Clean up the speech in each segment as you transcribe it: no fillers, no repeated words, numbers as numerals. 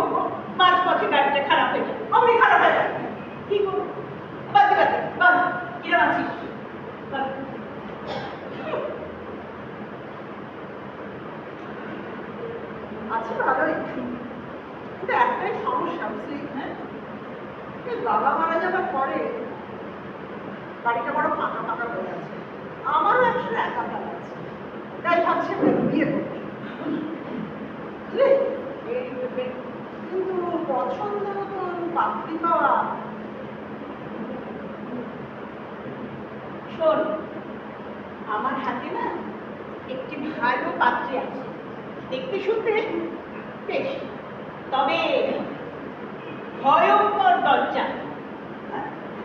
করবো? মাঝপথে গাড়িটা খারাপ হয়ে যাবে, অমনি খারাপ হয়ে যাবে, কি করবো? বাদে বাদে বাদ, কিরম আছিস? আছে ভালোই, কিন্তু একটাই সমস্যা বুঝলি। হ্যাঁ, এই বাবা মারা যাবার পরে বাড়িটা বড় ফাঁকা ফাঁকা হয়ে আছে। আমারও আসলে একা ভালো আছে, তাই ভাবছি আমরা বিয়ে করবো, বুঝলি। কিন্তু পছন্দ মতন পাত্রী পাওয়া। শোন, আমার হাতে না একটি ভালো পাত্রী আছে, দেখতে শুনতে বেশ, তবে ভয়ঙ্কর দরজা।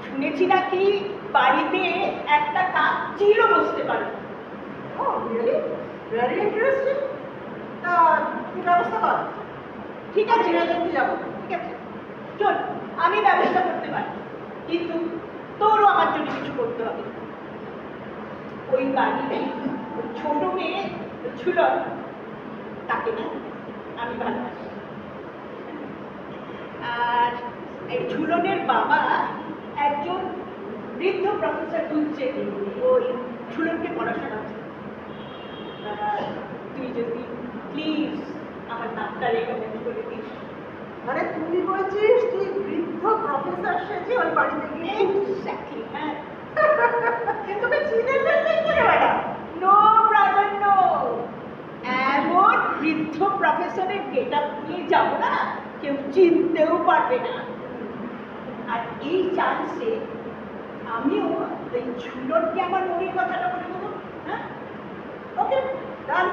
শুনেছি নাকি বাড়িতে একটা কাকচিলও বসতে পারে। ও রিয়েলি, ভেরি ইন্টারেস্টিং। তা কি ব্যবস্থা কর। ঠিক আছে, দেখতে যাবো। ঠিক আছে, চল, আমি ব্যবস্থা করতে পারি, কিন্তু তোরও আমার জন্য কিছু করতে হবে। ওই বাড়িতে ছোট মেয়ে ছিল, তাকে না আমি ভালোবাসি। আর এই ঝুলনের বাবা একজন বৃদ্ধ প্রফেসর খুঁজছে ওই ঝুলনকে পড়াশোনা করতে। তুই যদি প্লিজ আমার নামটা রেকমেন্ড করে দিস। মানে তুই বলছিস তুই বৃদ্ধ প্রফেসর সেজে ওই বাড়িতে গিয়ে? এক্স্যাক্টলি, হ্যাঁ। তোকে চিনে ফেলবে কি রে ম্যাডাম? নো ব্রাদার নো, এমন বৃদ্ধ প্রফেসরের গেটআপ নিয়ে যাবো না, কেউ চিনতেও পারবে না। আর এই চান্সে আমিও ওই ঝুলনকে আমার মনের কথাটা বলে দেবো। হ্যাঁ, ওকে, ডান।